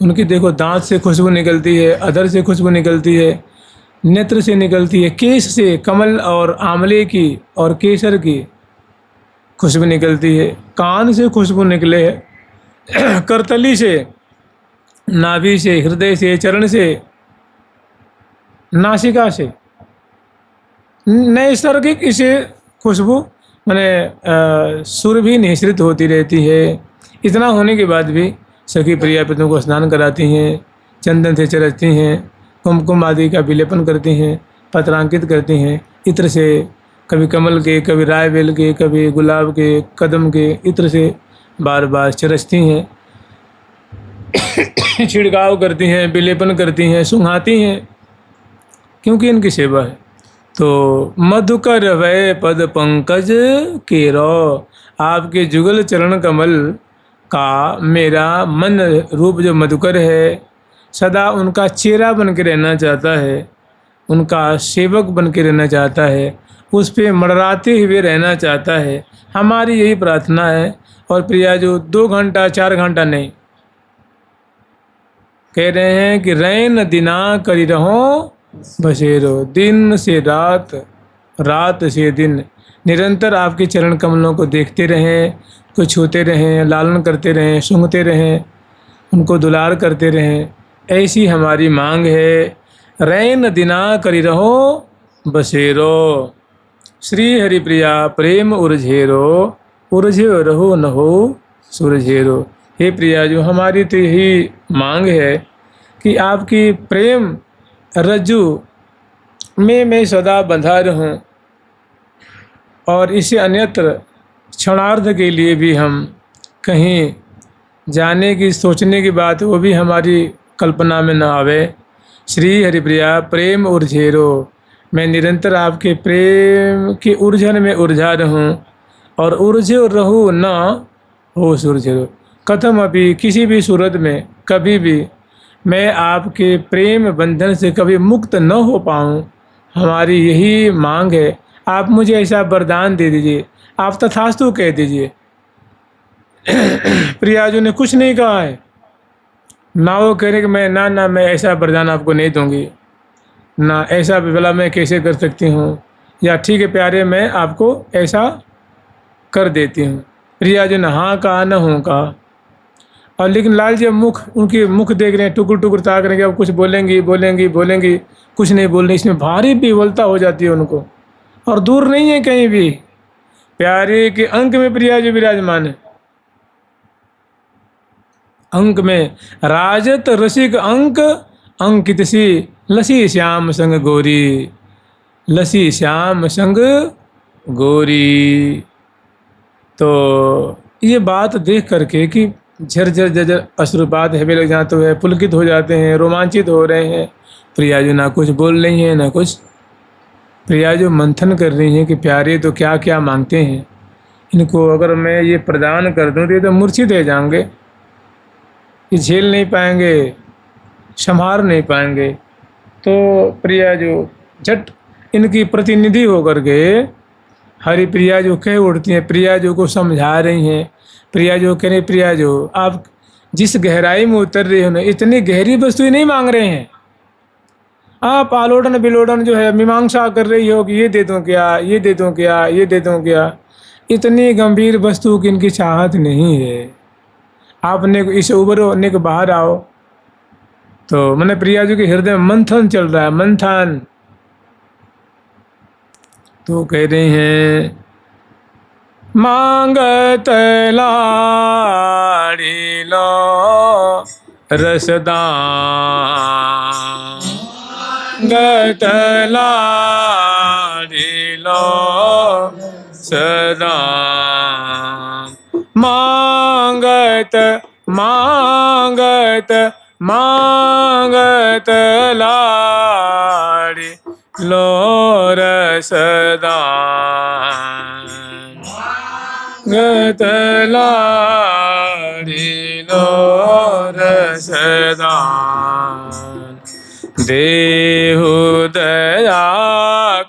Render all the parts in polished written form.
उनकी देखो दांत से खुशबू निकलती है, अधर से खुशबू निकलती है, नेत्र से निकलती है, केश से कमल और आंवले की और केसर की खुशबू निकलती है, कान से खुशबू निकले है, करतली से, नाभि से, हृदय से, चरण से, नासिका से, नैसर्गिक इसे खुशबू मैंने सुर भी निःसृत होती रहती है। इतना होने के बाद भी सखी प्रिया पितरों को स्नान कराती हैं, चंदन से चरचती हैं, कुमकुम आदि का विलेपन करती हैं, पत्रांकित करती हैं, इत्र से, कभी कमल के, कभी राय बेल के, कभी गुलाब के, कदम के इत्र से बार बार चरचती हैं, छिड़काव करती हैं, विलेपन करती हैं, सुंघाती हैं, क्योंकि इनकी सेवा है। तो मधुकर वै पद पंकज केरो, आपके जुगल चरण कमल का मेरा मन रूप जो मधुकर है, सदा उनका चेहरा बन के रहना चाहता है, उनका सेवक बन के रहना चाहता है, उस पे मड़राते हुए रहना चाहता है। हमारी यही प्रार्थना है। और प्रिया जो 2 घंटा 4 घंटा नहीं, कह रहे हैं कि रैन दिना करी रहो बसेरो, दिन से रात, रात से दिन, निरंतर आपके चरण कमलों को देखते रहें, को छूते रहें, लालन करते रहें, सूंघते रहें, उनको दुलार करते रहें, ऐसी हमारी मांग है। रैन दिना करी रहो बसेरो, श्री हरिप्रिया प्रेम उर्झेरो, उर्झे रहो न हो सुरझेरो। हे प्रिया, जो हमारी तो यही मांग है कि आपकी प्रेम रज्जू में मैं सदा बंधा रहूं, और इससे अन्यत्र क्षणार्ध के लिए भी हम कहीं जाने की, सोचने की बात वो भी हमारी कल्पना में न आवे। श्री हरिप्रिया प्रेम उर्झेरो, मैं निरंतर आपके प्रेम की उलझन में उलझा रहूं, और उलझे रहूं न हो सुरझेरो। कथम अभी, किसी भी सूरत में कभी भी मैं आपके प्रेम बंधन से कभी मुक्त न हो पाऊँ, हमारी यही मांग है। आप मुझे ऐसा वरदान दे दीजिए, आप तथास्तु कह दीजिए। प्रियाजू ने कुछ नहीं कहा है ना, वो कह रहे कि मैं ना मैं ऐसा वरदान आपको नहीं दूंगी, ना ऐसा भला मैं कैसे कर सकती हूँ, या ठीक है प्यारे मैं आपको ऐसा कर देती हूँ। प्रियाजू ने हाँ कहा न हूँ कहा, और लेकिन लाल जी मुख, उनके मुख देख रहे हैं, टुकुर टुकुर ताक रहे हैं कि अब कुछ बोलेंगी बोलेंगी बोलेंगी, कुछ नहीं बोल रही। इसमें भारी विवलता हो जाती है उनको, और दूर नहीं है कहीं भी, प्यारे के अंक में प्रिया जी विराजमान है। अंक में राजत रसिक अंक, अंकित सी लसी श्याम संग गोरी, लसी श्याम संग गोरी। तो ये बात देख करके कि झरझर झरझर अश्रुपात हेवे लग जाते हैं, पुलकित हो जाते हैं, रोमांचित हो रहे हैं। प्रियाजू ना कुछ बोल रही हैं ना कुछ, प्रियाजू मंथन कर रही हैं कि प्यारे तो क्या क्या मांगते हैं, इनको अगर मैं ये प्रदान कर दूं तो ये तो मूर्छित हो जाएंगे, ये झेल नहीं पाएंगे, संभार नहीं पाएंगे। तो प्रियाजू झट इनकी प्रतिनिधि होकर के हरिप्रिया जो कह उठती हैं, प्रियाजू को समझा रही हैं। प्रियाजू कह रहे, प्रियाजू आप जिस गहराई में उतर रहे हो ना, इतनी गहरी वस्तु नहीं मांग रहे हैं आप। आलोड़न बिलोड़न जो है, मीमांसा कर रही हो कि ये दे दूं क्या, ये दे दूं क्या, ये दे दूं क्या, इतनी गंभीर वस्तु की इनकी चाहत नहीं है। आपने इसे उभरो, ने के बाहर आओ। तो मैंने प्रियाजू के हृदय में मंथन चल रहा है, मंथन। तो कह रहे हैं मांगत लाड़ी लो रसदान, मांगत लाड़ी लो सदान, मांगत मांगत मांगत लाड़ी लो रसदान, मांगत लाड़ी लो रसदान। देहु दया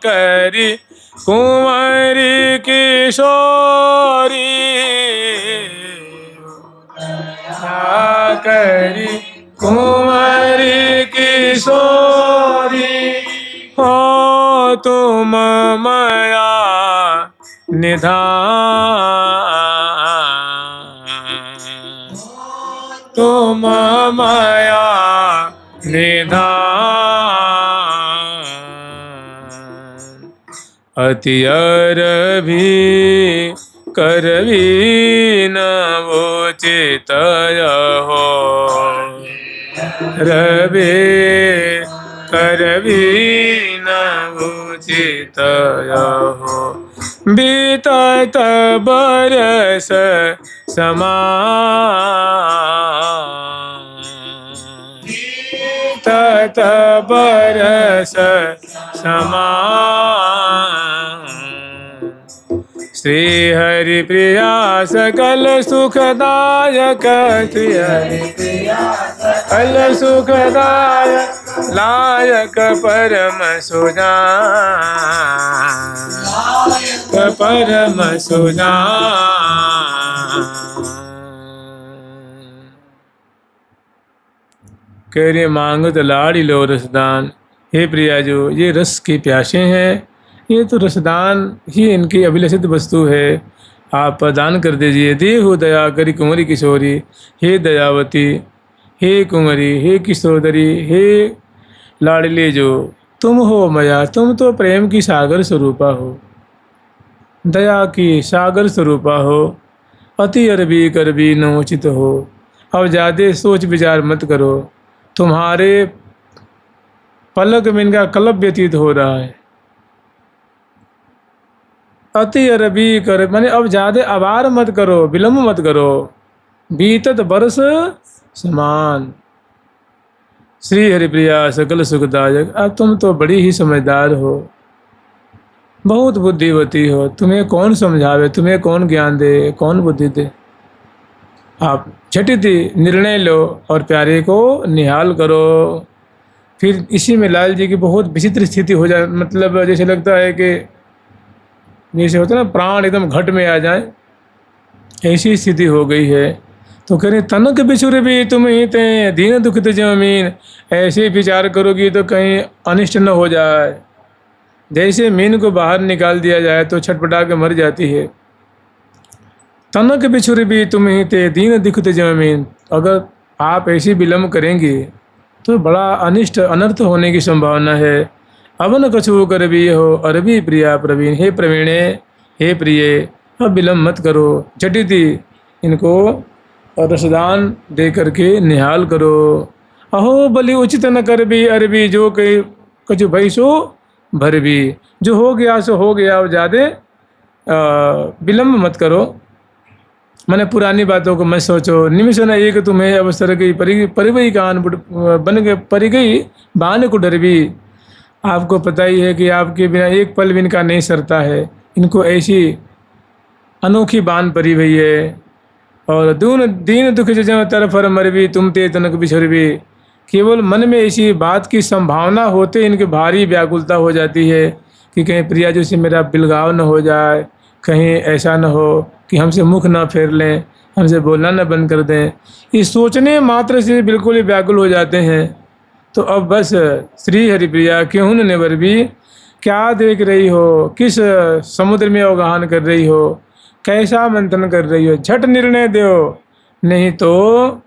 करी कुंवरी किशोरी, दया करी कुंवरी किशोरी हो तुम माया निधान, तुम माया निधान। अति अरभी करवी न उचितय हो, रवि करवी न उचितय हो। बीतत बरस समान, बीतत बरस समान। श्री हरि प्रिया सकल सुखदायक, श्री हरि प्रिया सकल सुखदायक, लायक परम सुजान, परम सुजान। कह रे मांगत लाड़ी लो रसदान। हे प्रिया जो ये रस के प्यासे हैं, ये तो रसदान ही इनकी अभिलषित वस्तु है, आप प्रदान कर दीजिए। देहु दया करी कुंवरी किशोरी, हे दयावती, हे कुंवरी, हे किशोरी, हे लाडली जो तुम हो मया, तुम तो प्रेम की सागर स्वरूपा हो, दया की सागर स्वरूपा हो। अति अरबी करबी न उचित हो। अब ज़्यादा सोच विचार मत करो, तुम्हारे पलक में इनका कल्प व्यतीत हो रहा है। अति अरबी कर माने अब ज़्यादा आवार मत करो, विलम्ब मत करो। बीतत बरस समान, श्री हरिप्रिया सकल सुखदायक। अब तुम तो बड़ी ही समझदार हो, बहुत बुद्धिवती हो, तुम्हें कौन समझावे, तुम्हें कौन ज्ञान दे, कौन बुद्धि दे। आप झटिति निर्णय लो और प्यारे को निहाल करो। फिर इसी में लाल जी की बहुत विचित्र स्थिति हो जाए, मतलब जैसे लगता है कि जैसे होता है ना प्राण एकदम घट में आ जाए, ऐसी स्थिति हो गई है। तो कह रहे तनक बिछुर भी तुम ही ते दीन दुखित जमीन। ऐसे विचार करोगी तो कहीं अनिष्ट न हो जाए। जैसे मीन को बाहर निकाल दिया जाए तो छटपटा के मर जाती है। तनक बिछुर भी तुम ही ते दीन दुखित जमीन। अगर आप ऐसी विलम्ब करेंगी तो बड़ा अनिष्ट अनर्थ होने की संभावना है। अब न कछु कर भी हो अरबी प्रिया प्रवीण। हे प्रवीणे, हे प्रिय, अब विलम्ब मत करो, झटिति इनको रसदान दे करके निहाल करो। अहो बलि उचित न कर भी अरबी, जो कहीं कछु भई सो भर भी। जो हो गया सो हो गया, अब ज़्यादा विलम्ब मत करो। मैंने पुरानी बातों को मत सोचो। निमिष न एक तुम्हें अवसर गई परिवही कान बन के परी गई बान को डर भी। आपको पता ही है कि आपके बिना एक पल भी इनका नहीं सरता है। इनको ऐसी अनोखी बान परी हुई है। और दून दीन दुख जम तरफ मर भी तुम ते तनक बिछर भी। केवल मन में ऐसी बात की संभावना होते इनके भारी व्याकुलता हो जाती है कि कहीं प्रिया जी से मेरा बिलगाव न हो जाए, कहीं ऐसा न हो कि हमसे मुख न फेर लें, हमसे बोलना न बंद कर दें। इस सोचने मात्र से बिल्कुल ही व्याकुल हो जाते हैं। तो अब बस श्री हरिप्रिया क्यों न नेवर भी, क्या देख रही हो, किस समुद्र में अवगाहन कर रही हो, कैसा मंथन कर रही हो, झट निर्णय दो, नहीं तो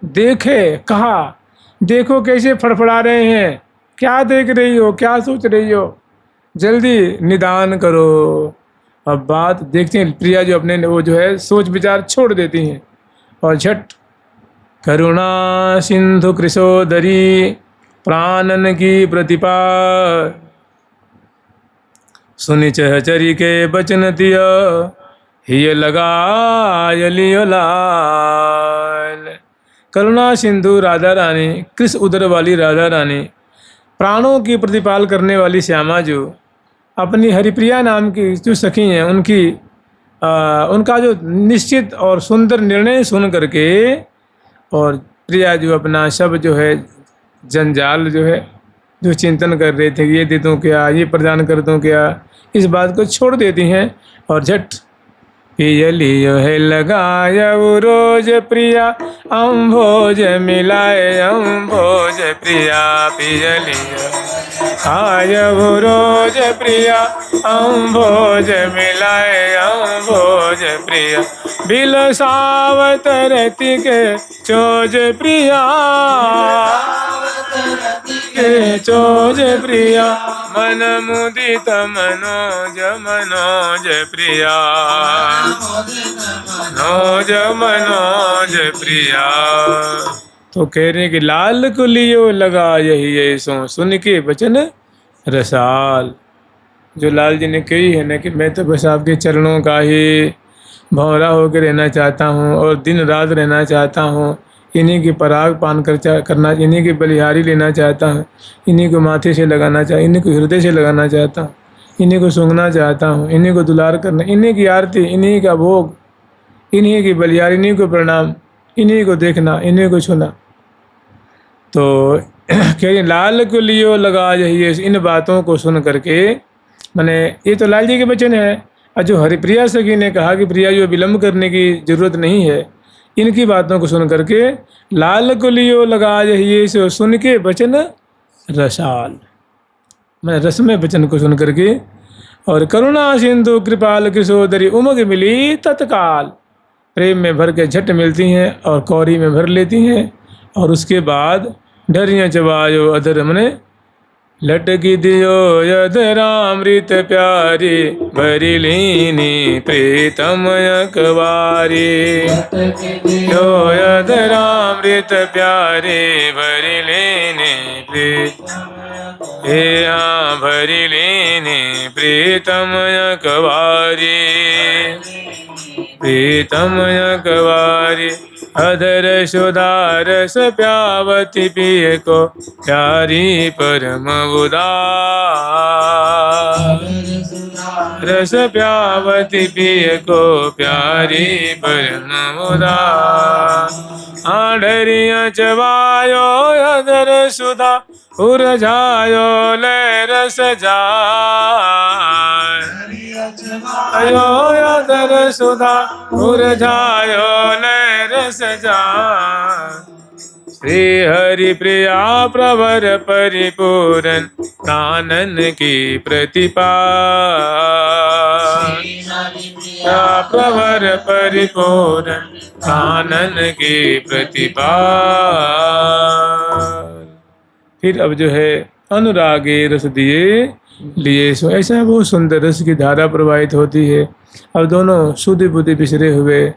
देखे कहा, देखो कैसे फड़फड़ा रहे हैं, क्या देख रही हो, क्या सोच रही हो, जल्दी निदान करो। अब बात देखते हैं प्रिया जो अपने वो जो है सोच विचार छोड़ देती हैं और झट करुणा सिंधु कृशोदरी प्राणन की प्रतिपा सुनि चहचरी के बचन तिय हिय लगाय लियो लाल। करुणा सिंधु राधा रानी, कृष्ण उदर वाली राधा रानी, प्राणों की प्रतिपाल करने वाली श्यामा जो अपनी हरिप्रिया नाम की जो सखी हैं उनका जो निश्चित और सुंदर निर्णय सुन करके और प्रिया जो अपना सब जो है जंजाल जो है जो चिंतन कर रहे थे, ये दे दूँ क्या, ये प्रदान कर दूँ क्या, इस बात को छोड़ देती हैं और झट पिय लियो है लगायऊ रोज प्रिया, अम्भोज मिलाए अम्भोज प्रिया। पिय लियो आयऊ रोज प्रिया, अम्भोज मिलाए अम्भोज प्रिया। बिलसावत रति के चोज प्रिया, के चोज प्रिया। मन मुदित मनोज मनोज प्रिया, मनोज मनोज प्रिया। तो कह रहे हैं कि लाल को लियो लगा यही ऐसो, सुन के वचन रसाल। जो लाल जी ने कही है ना कि मैं तो बस आपके चरणों का ही भंवरा होकर रहना चाहता हूँ और दिन रात रहना चाहता हूँ, इन्हीं की पराग पान करना, इन्हीं की बलिहारी लेना चाहता हूँ, इन्हीं को माथे से लगाना चाहता, इन्हीं को हृदय से लगाना चाहता हूँ, इन्हीं को सूंघना चाहता हूँ, इन्हीं को दुलार करना, इन्हीं की आरती, इन्हीं का भोग, इन्हीं की बलिहारी, इन्हीं को प्रणाम, इन्हीं को देखना, इन्हीं को छूना। तो कह लाल को लियो लगा यही, इन बातों को सुन करके, मैंने ये तो लाल जी के वचन है। और जो हरिप्रिया सखी ने कहा कि प्रिया जो विलम्ब करने की जरूरत नहीं है, इनकी बातों को सुन करके लाल को लियो लगा यही, सो सुन के वचन रसाल, मैंने रस में वचन को सुन करके। और करुणा सिंधु कृपाल किशोदरी उमग मिली तत्काल, प्रेम में भर के झट मिलती हैं और कौड़ी में भर लेती हैं। और उसके बाद डरियाँ चबायो अधर मने लटकी दियो यधरामृत प्यारी, भरी लीनी प्रीतम अकबारी। यो यधरामृत प्यारी, भरी लीनी प्रीतम, भरी लीनी प्रीतम अकबारी, प्रीतम अकबारी। अधर सुधारस प्यावती पिय को, प्यारी परम उदार। रस प्यावती पिय को, प्यारी परम उदार। आढ़रिया चबायो अधर सुधा, उरझायो ले रस जाय। अयो अधर सुधा, उरझायो ले रस जाय। श्री हरि प्रिया प्रवर परिपूरन, कानन की प्रतिपा। प्रवर परिपूरन, कानन की प्रतिपा। फिर अब जो है अनुरागे रस दिए लिए, सो ऐसा बहुत सुंदर रस की धारा प्रवाहित होती है। अब दोनों सुधि बुद्धि बिसरे हुए,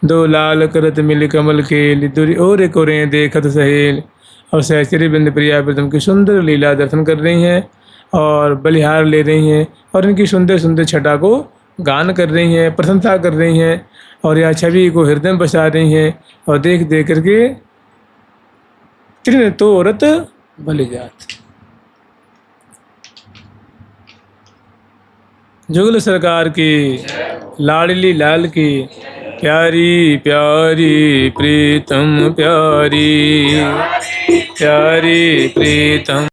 दो लाल करत मिल कमल केल, दूरी और कोरें देखत सहेल। और सहचरी बिंद प्रिया प्रथम की सुंदर लीला दर्शन कर रही हैं और बलिहार ले रही हैं और इनकी सुंदर सुंदर छटा को गान कर रही हैं, प्रशंसा कर रही हैं और यह छवि को हृदय में बसा रही हैं। और देख देख करके तृण तोरत बलि जात। जुगल सरकार की, लाडली लाल की, प्यारी प्यारी प्रीतम प्यारी, प्यारी प्रीतम।